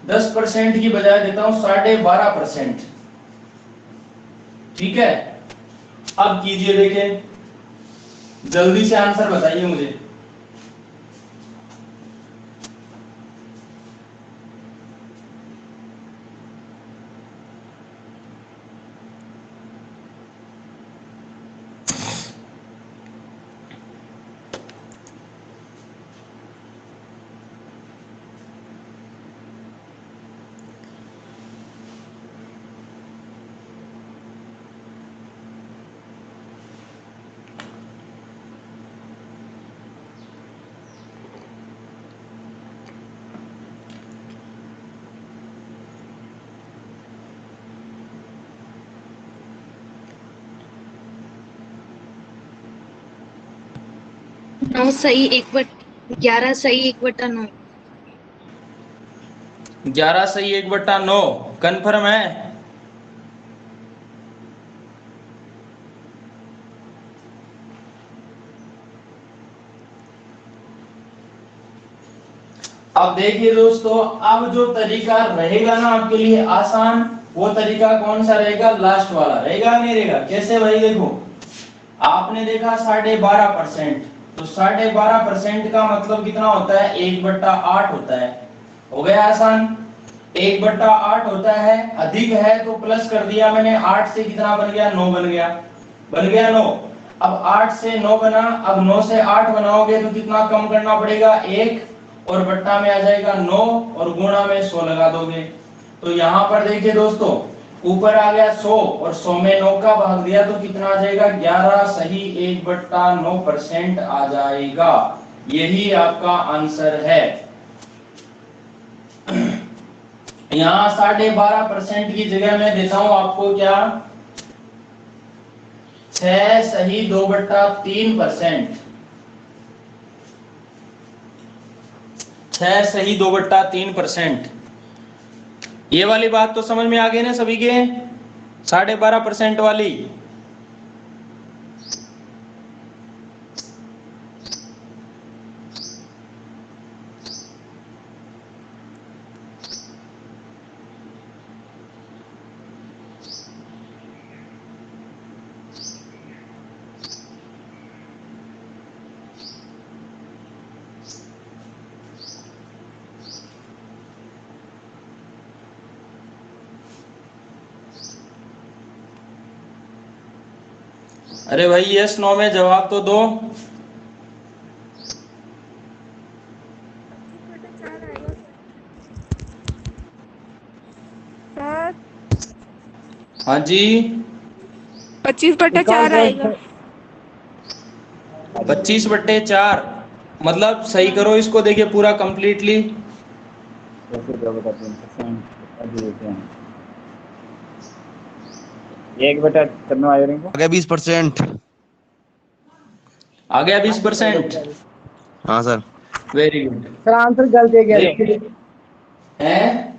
10% की बजाय देता हूं 12.5%, ठीक है। अब कीजिए, देखें जल्दी से आंसर बताइए मुझे। नौ सही 11 सही 1/9। 11 सही 1/9 कंफर्म है? अब देखिए दोस्तों, अब जो तरीका रहेगा ना आपके लिए आसान, वो तरीका कौन सा रहेगा, लास्ट वाला रहेगा, नहीं रहेगा। कैसे भाई, देखो आपने देखा 12.5%, तो 12.5% का मतलब कितना होता है, 1/8 होता है। हो गया आसान, 1/8 होता है। अधिक है तो प्लस कर दिया मैंने, 8 से कितना बन गया, 9 बन गया, बन गया 9। अब 8 से 9 बना, अब 9 से 8 बनाओगे तो कितना कम करना पड़ेगा, 1, और बट्टा में आ जाएगा 9, और गुणा में 100 लगा दोगे। तो यहां पर देखिए दोस्तों, ऊपर आ गया 100 और 100 में 9 का भाग दिया तो कितना आ जाएगा, 11 सही 1/9% आ जाएगा। यही आपका आंसर है। यहां 12.5% की जगह मैं देता हूं आपको क्या, 6 सही 2/3%। 6 सही 2/3%। ये वाली बात तो समझ में आ गई ना सभी के, 12.5% वाली। अरे भाई यस नो में जवाब तो दो। सर हाँ जी, 25/4 आएगा। 25/4 मतलब सही करो इसको, देखिए पूरा कंप्लीटली। जैसे 2/3% अभी देते हैं, 1 बटा कितना आ जाएगा, आ गया 20%। आ गया 20%। हाँ sir. Very good. Sir answer गलत है क्या जो, है,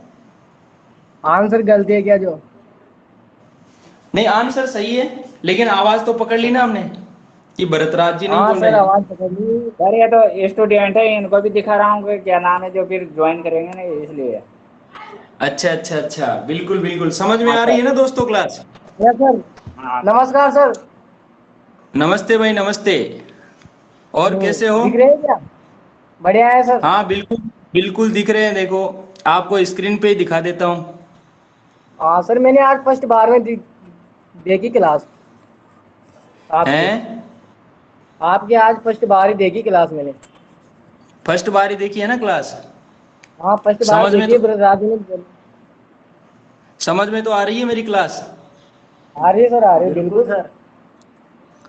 आंसर गलत है क्या जो? नहीं आंसर सही है, लेकिन आवाज तो पकड़ ली ना हमने कि भरतराज जी नहीं हाँ बोल रहे सर हैं। आवाज पकड़ ली। सर ये तो स्टूडेंट है, इनको भी दिखा रहा हूँ कि क्या नाम है, जो फिर ज्वाइन करेंगे ना इसलिए। अच्छा अच्छा अच्छा, बिल्कुल बिल्कुल समझ में हाँ आ रही सर। है ना दोस्तों क्लास। Yes sir. हाँ नमस्कार सर। नमस्ते भाई नमस्ते। और कैसे हो? दिख रहे हैं क्या? बढ़िया है सर। हाँ बिल्कुल, बिल्कुल दिख रहे हैं, देखो आपको स्क्रीन पे ही दिखा देता हूँ। हाँ सर मैंने आज फर्स्ट बार में देखी क्लास आपकी। हैं, आपकी आज फर्स्ट बार ही देखी क्लास मैंने। फर्स्ट बार ही देखी है ना क्लास? हाँ फर्स्ट बार समझ में देखी है, तो, ब्रदराज ने। समझ में तो आ रही है मेरी क्लास? आ रही है सर, आ रही है बिल्कुल सर।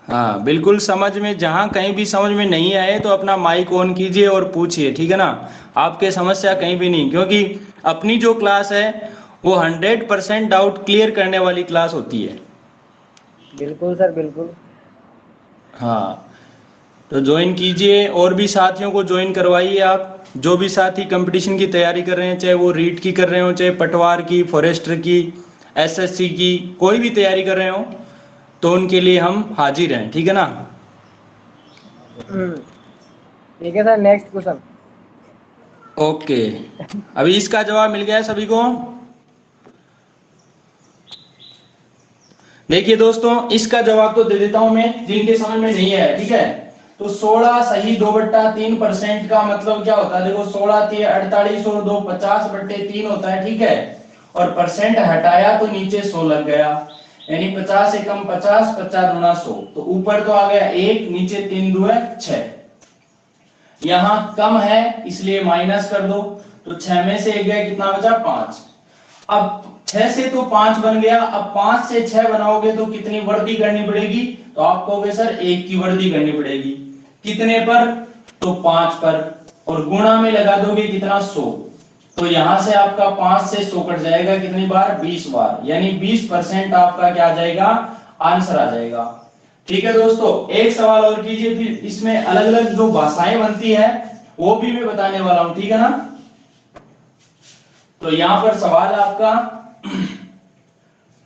हाँ बिल्कुल समझ में, जहाँ कहीं भी समझ में नहीं आए तो अपना माइक ऑन कीजिए और पूछिए, ठीक है ना। आपके समस्या कहीं भी नहीं, क्योंकि अपनी जो क्लास है वो 100% डाउट क्लियर करने वाली क्लास होती है। बिल्कुल सर बिल्कुल। हाँ, तो ज्वाइन कीजिए और भी साथियों को ज्वाइन करवाइए आप। जो भी साथी कंपटीशन की तैयारी कर रहे हैं, चाहे वो रीट की कर रहे हो, चाहे पटवार की, फॉरेस्टर की, एसएससी की, कोई भी तैयारी कर रहे हो, तो उनके लिए हम हाजिर हैं, ठीक है ना। ठीक है सर, नेक्स्ट क्वेश्चन। ओके, अभी इसका जवाब मिल गया है सभी को। देखिए दोस्तों, इसका जवाब तो दे देता हूं मैं, जिनके समझ में नहीं आया, ठीक है। तो 16 सही 2/3% का मतलब क्या होता है, देखो 16 3 48 और 2 50/3 होता है, ठीक है। और परसेंट हटाया तो नीचे 100 लग गया, यानी 50 से कम 50, 50 गुना 100, तो ऊपर तो आ गया 1, नीचे 3 2 है 6। यहां कम है इसलिए माइनस कर दो, तो 6 में से 1 गया, कितना बचा, 5। अब 6 से तो 5 बन गया, अब 5 से 6 बनाओगे तो कितनी वृद्धि करनी पड़ेगी, तो आप कहोगे सर 1 की वृद्धि करनी पड़ेगी। कितने पर, तो 5 पर, और गुणा में लगा दोगे कितना, 100। तो यहां से आपका 5 से 100 कट जाएगा, कितनी बार, 20 बार, यानी 20% आपका क्या आ जाएगा, आंसर आ जाएगा। ठीक है दोस्तों, एक सवाल और कीजिए, फिर इसमें अलग अलग जो भाषाएं बनती है वो भी मैं बताने वाला हूं, ठीक है ना। तो यहां पर सवाल आपका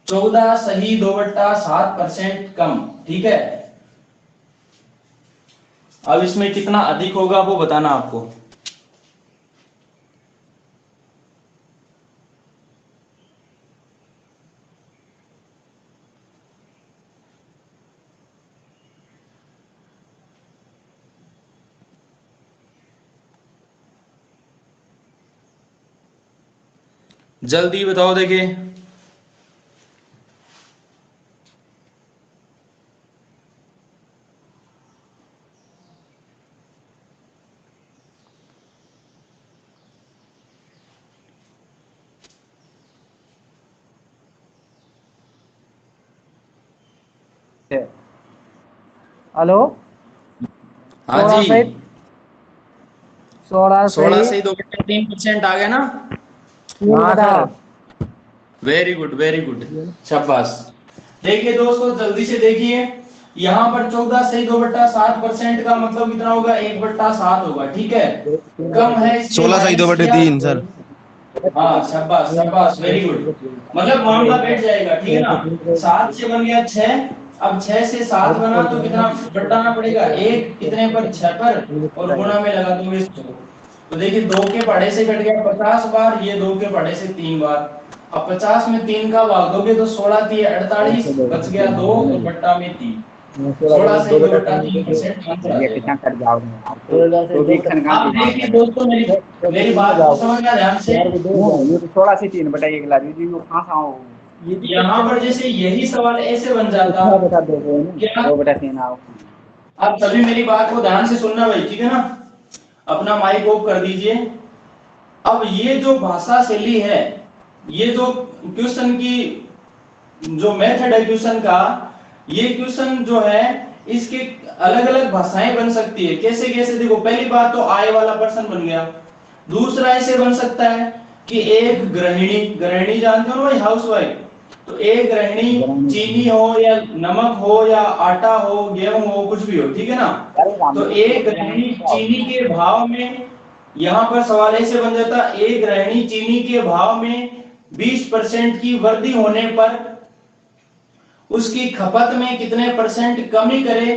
14 सही 2/7% कम, ठीक है। अब इसमें कितना अधिक होगा वो बताना आपको। जल्दी बताओ देखिए। हेलो। हाँ 16 जी, से 16 16 से से 2/3% आ गया ना। तीन हाँ बटा sir. Very good very good, शाबाश। देखिए दोस्तों जल्दी से देखिए, यहाँ पर 14 से 2/7% का मतलब कितना होगा, 1/7 होगा, ठीक है। कम है इसलिए 16 सही 2 माइनस बटे किया। 3 सर। हाँ शाबाश शाबाश, वेरी गुड। मतलब मामला बैठ जाएगा, ठीक है ना। 7 से बन गया 6, अब 6 से 7 बना तो कितना घटाना पड़ेगा, 1 कितने पर, 6 पर, और गुणा में लगा दोगे 100। तो देखिए 2 के पढ़े से कट गया 50 बार, ये 2 के पढ़े से 3 बार। अब 50 में 3 का भाग दोगे तो 16 3 48, बच गया 2 और बट्टा में 3। 16 से 2/3% आंसर आ ये जाएगा। कितना कट जाओगे आपको, तो भी एक्शन का आप दिमाग देखिए लगे। दोस्तों मेरी बात को समझना ध्यान से। ये तो 16 से 3 बटा 1 ला दीजिए, वो कहाँ से आओ। यहाँ पर जैसे यही सवाल ऐसे बन जाता, 2 बटा 3 आओ। आप सभी मेरी बात को ध्यान से सुनना भाई, ठीक है ना। अपना माइक ऑफ कर दीजिए। अब ये जो भाषा शैली है, ये जो क्वेश्चन की जो मेथड है क्वेश्चन का, ये क्वेश्चन जो है इसके अलग अलग भाषाएं बन सकती है। कैसे कैसे देखो, पहली बात तो आय वाला पर्सन बन गया। दूसरा ऐसे बन सकता है कि एक गृहिणी, गृहिणी जानते हो ना भाई, हाउसवाइफ। तो एक गृहिणी चीनी हो या नमक हो या आटा हो, गेहूं हो, कुछ भी हो, ठीक है ना। तो एक गृहिणी चीनी के भाव में, यहां पर सवाल ऐसे बन जाता, एक गृहिणी चीनी के भाव में 20% की वृद्धि होने पर उसकी खपत में कितने परसेंट कमी करे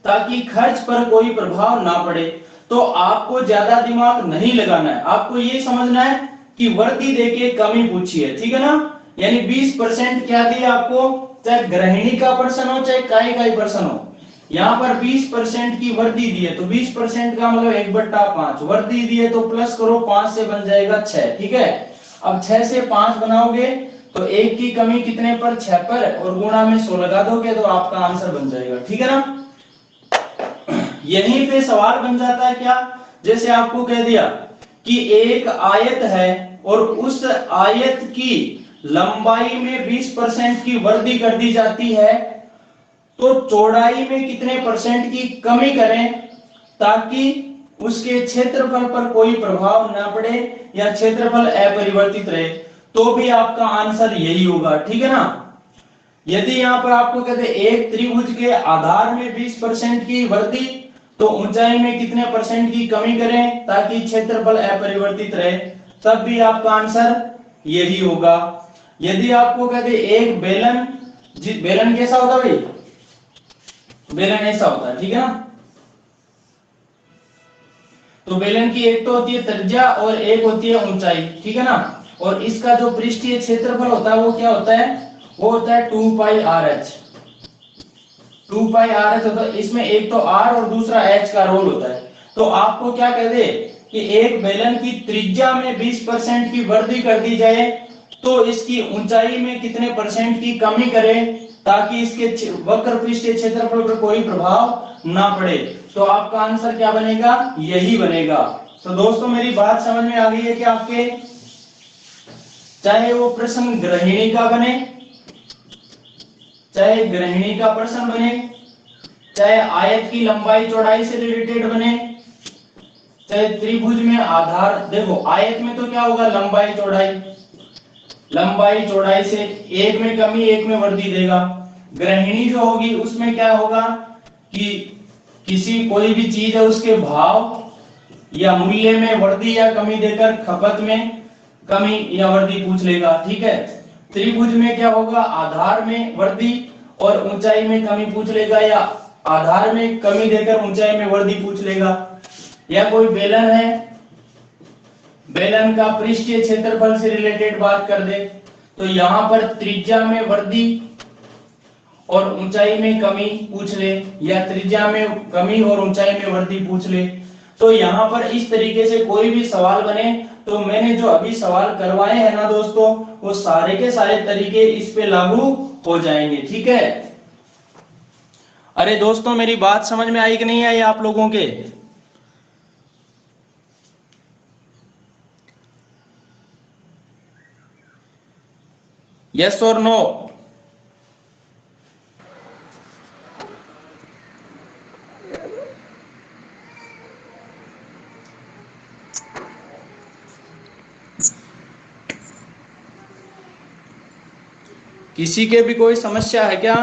ताकि खर्च पर कोई प्रभाव ना पड़े। तो आपको ज्यादा दिमाग नहीं लगाना है, आपको ये समझना है कि वृद्धि देके कमी पूछी है, ठीक है ना। यानी 20% क्या दिया आपको, चाहे गृहिणी का पर्सन हो चाहे काय का पर्सन हो, यहाँ पर 20% की वृद्धि दी है, तो 20% का मतलब 1/5 वृद्धि दी है, तो प्लस करो 5 से बन जाएगा 6, ठीक है। अब 6 से 5 बनाओगे तो 1 की कमी कितने पर, 6 पर, और गुणा में 100 लगा दोगे तो आपका आंसर बन जाएगा, ठीक है ना। यहीं पे सवाल बन जाता है क्या, जैसे आपको कह दिया कि एक आयत है और उस आयत की लंबाई में 20% की वृद्धि कर दी जाती है, तो चौड़ाई में कितने परसेंट की कमी करें ताकि उसके क्षेत्रफल पर कोई प्रभाव ना पड़े या क्षेत्रफल अपरिवर्तित रहे। तो भी आपका आंसर यही होगा, ठीक है ना। यदि यहां पर आपको कहते एक त्रिभुज के आधार में 20% की वृद्धि, तो ऊंचाई में कितने परसेंट की कमी करें ताकि क्षेत्रफल अपरिवर्तित रहे, तब भी आपका आंसर यही होगा। यदि आपको कहते एक बेलन, बेलन कैसा होता भाई, बेलन ऐसा होता है, ठीक है ना। तो बेलन की एक तो होती है त्रिज्या और एक होती है ऊंचाई, ठीक है ना। और इसका जो पृष्ठीय क्षेत्रफल होता है वो क्या होता है, वो होता है 2πRh। 2πRh होता है, इसमें एक तो r और दूसरा h का रोल होता है। तो आपको क्या कह दे कि एक बेलन की त्रिज्या में 20% की वृद्धि कर दी जाए तो इसकी ऊंचाई में कितने परसेंट की कमी करें ताकि इसके वक्र पृष्ठीय क्षेत्रफल पर कोई प्रभाव ना पड़े। तो आपका आंसर क्या बनेगा, यही बनेगा। तो दोस्तों मेरी बात समझ में आ गई है कि आपके, चाहे वो प्रश्न गृहिणी का बने, चाहे गृहिणी का प्रश्न बने, चाहे आयत की लंबाई चौड़ाई से रिलेटेड बने, चाहे त्रिभुज में आधार, देखो आयत में तो क्या होगा, लंबाई चौड़ाई, लंबाई चौड़ाई से एक में कमी एक में वृद्धि देगा। गृहिणी जो होगी उसमें क्या होगा कि किसी कोई भी चीज है उसके भाव या मूल्य में वृद्धि या कमी देकर खपत में कमी या वृद्धि पूछ लेगा, ठीक है। त्रिभुज में क्या होगा, आधार में वृद्धि और ऊंचाई में कमी पूछ लेगा, या आधार में कमी देकर ऊंचाई में वृद्धि पूछ लेगा। या कोई बेलन है, बेलन का पृष्ठीय क्षेत्रफल से रिलेटेड बात कर दे, तो यहां पर त्रिज्या में वृद्धि और ऊंचाई में कमी पूछ ले, या त्रिज्या में कमी और ऊंचाई में वृद्धि पूछ ले। तो यहां पर इस तरीके से कोई भी सवाल बने तो मैंने जो अभी सवाल करवाए हैं ना दोस्तों, वो सारे के सारे तरीके इस पे लागू हो जाएंगे। ठीक है। अरे दोस्तों मेरी बात समझ में आई कि नहीं आई आप लोगों के? यस और नो? किसी के भी कोई समस्या है क्या?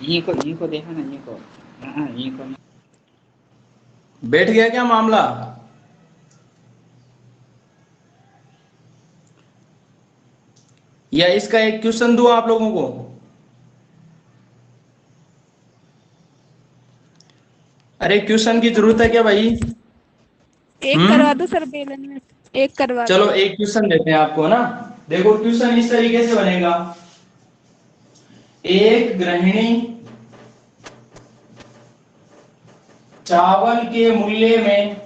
ये को देखो ना, ये को, हाँ, ये को। बैठ गया क्या मामला? या इसका एक क्वेश्चन दूं आप लोगों को? अरे क्वेश्चन की जरूरत है क्या भाई? एक करवा दो सर बेलन में, एक करवा दो। चलो एक क्वेश्चन देते हैं आपको ना। देखो क्वेश्चन इस तरीके से बनेगा। एक गृहिणी चावल के मूल्य में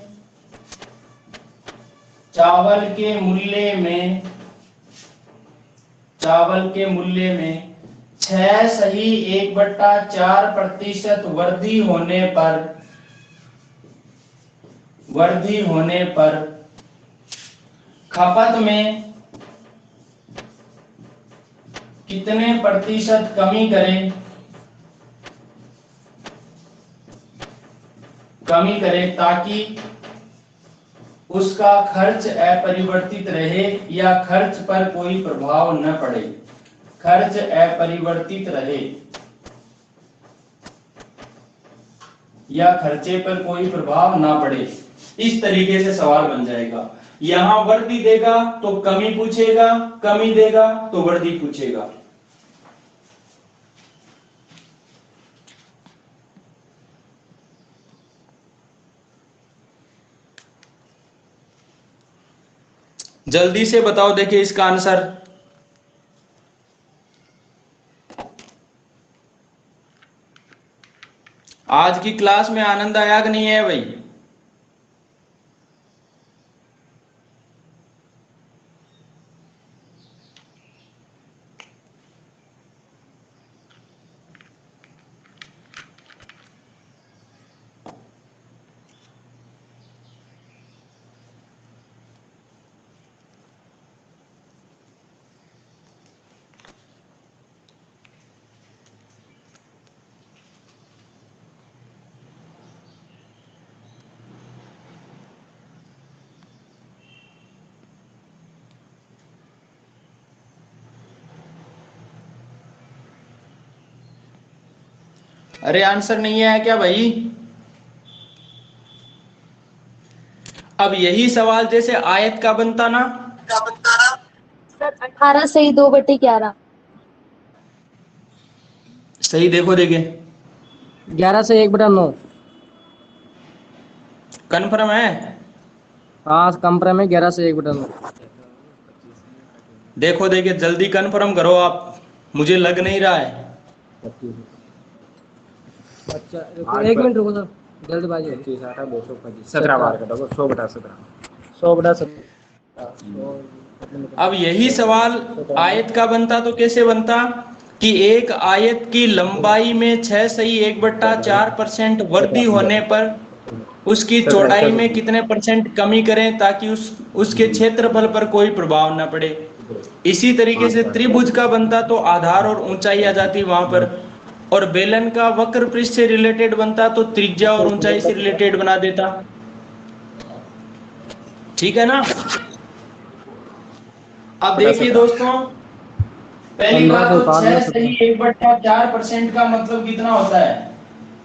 6 सही 1/4% वृद्धि होने पर खपत में कितने प्रतिशत कमी करे ताकि उसका खर्च अपरिवर्तित रहे या खर्च पर कोई प्रभाव न पड़े। खर्च अपरिवर्तित रहे या खर्चे पर कोई प्रभाव ना पड़े। इस तरीके से सवाल बन जाएगा। यहां वृद्धि देगा तो कमी पूछेगा, कमी देगा तो वृद्धि पूछेगा। जल्दी से बताओ, देखिए इसका आंसर। आज की क्लास में आनंद आया कि नहीं है भाई? अरे आंसर नहीं आया क्या भाई? अब यही सवाल जैसे आयत का बनता ना, 18 सही 2/11। सही देखो देखिए 11 से 1/9। कन्फर्म है? हाँ कंप्रेम है 11 से 1/9। देखो देखिए जल्दी कन्फर्म करो आप, मुझे लग नहीं रहा है। अच्छा एक मिनट रुको सर, जल्दबाजी है। 17 बार का 100/17। 100/17। अब यही सवाल आयत का बनता तो कैसे बनता कि एक आयत की लंबाई में 6 सही 1/4% वृद्धि होने पर उसकी चौड़ाई में कितने % कमी करें ताकि उसके क्षेत्रफल पर कोई प्रभाव न पड़े। इसी तरीके से त्रिभुज का बनता तो आधार और ऊंचाई आ जाती वहां पर, और बेलन का वक्र पृष्ठ से रिलेटेड बनता तो त्रिज्या और ऊंचाई से रिलेटेड बना देता। ठीक है ना? अब देखिए दोस्तों, पहली बात तो 6 सही 1/4% का मतलब कितना होता है?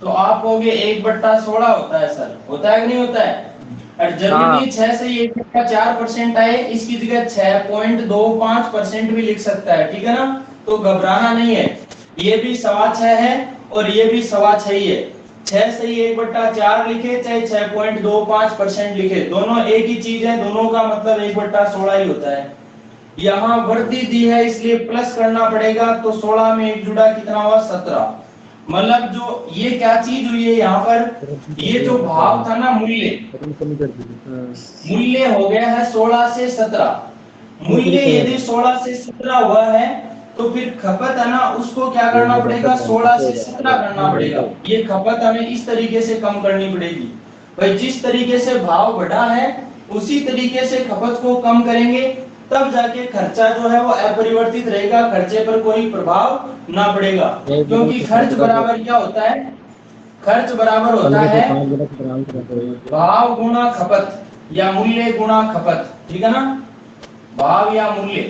तो आप कहोगे 1/16 होता है सर, होता है कि नहीं होता है? और जरूरी 6 सही 1/4% आए, इसकी जगह 6.25% भी लिख सकता है। ठीक है ना? तो घबराना नहीं है, ये भी 6.25 है और ये भी 6.25 ही है। 6 सही 1/4 लिखे चाहे 6.25% लिखे, दोनों एक ही चीज है, दोनों का मतलब 1/16 ही होता है। यहाँ वृद्धि दी है इसलिए प्लस करना पड़ेगा, तो 16 में 1 जुड़ा कितना हुआ? 17। मतलब जो ये क्या चीज हुई है यहाँ पर, ये जो भाव था ना मूल्य, मूल्य हो गया है 16 से 17। मूल्य यदि 16 से 17 हुआ है तो फिर खपत है ना उसको क्या करना पड़ेगा, 16 से 17 करना पड़ेगा। ये खपत हमें इस तरीके से कम करनी पड़ेगी भाई, जिस तरीके से भाव बढ़ा है उसी तरीके से खपत को कम करेंगे, तब जाके खर्चा जो है वो अपरिवर्तित रहेगा, खर्चे पर कोई प्रभाव ना पड़ेगा। क्योंकि खर्च बराबर क्या होता है, खर्च बराबर होता है भाव गुणा खपत या मूल्य गुणा खपत, ठीक है ना, भाव या मूल्य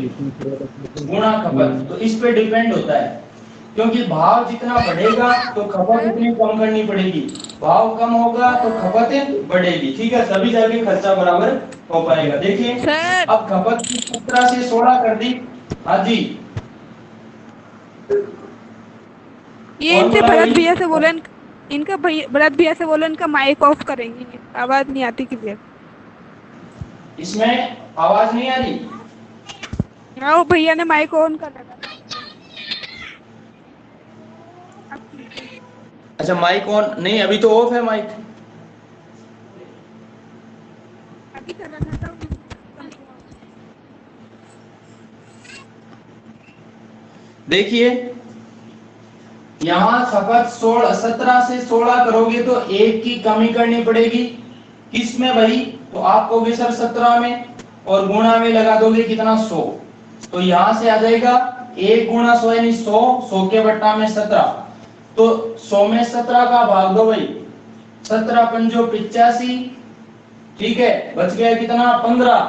गुणा खपत, तो इस पे डिपेंड होता है। क्योंकि भाव जितना बढ़ेगा तो खपत उतनी कम करनी पड़ेगी, भाव कम होगा तो खपत बढ़ेगी, ठीक है, तभी जाके खर्चा बराबर हो पाएगा। देखिए अब खपत 17 से 16 कर दी। हाँ जी, ये इनसे भरत भैया से बोले, इनका भरत भैया से बोले इनका माइक ऑफ करेंगे, आवाज नहीं आती क्लियर। इसमें आवाज नहीं आ रही, हाँ वो भैया ने माइक ऑन कर रखा। अच्छा माइक ऑन नहीं, अभी तो ऑफ है माइक। अभी कर रखा था। देखिए यहाँ खपत 17 से 16 करोगे तो 1 की कमी करनी पड़ेगी, किस में भाई, तो आप कहोगे सर 17 में, और गुणा में लगा दोगे कितना 100, तो यहाँ से आ जाएगा 1 गुणा 100 यानी 100, 100 के बट्टा में 17, तो 100 में 17 का भाग दो भाई, 17 पंजो 85, ठीक है, बच गया कितना 15,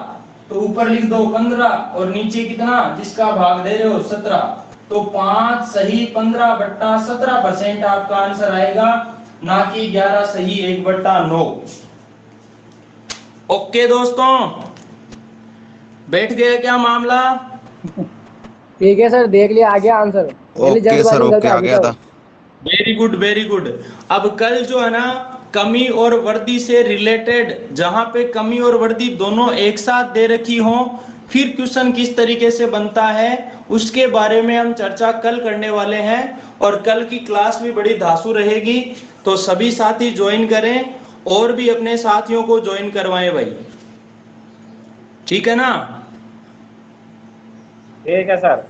तो ऊपर लिख दो 15 और नीचे कितना जिसका भाग दे रहे हो 17, तो 5 सही 15 बट्टा 17% आपका आंसर आएगा, ना कि 11 सही 1/9। ओके दोस्तों, बैठ गया क्या मामला? ठीक है सर, देख लिया, आ गया आंसर। ओके सर, ओके आ गया था। Very good very good. अब कल जो है ना कमी और वर्दी से रिलेटेड, जहां पे कमी और वर्दी दोनों एक साथ दे रखी हो, फिर क्वेश्चन किस तरीके से बनता है उसके बारे में हम चर्चा कल करने वाले हैं। और कल की क्लास भी बड़ी धांसू रहेगी, तो सभी साथी ज्वाइन करें और भी अपने साथियों को ज्वाइन करवाएं भाई, ठीक है ना? ठीक है सर।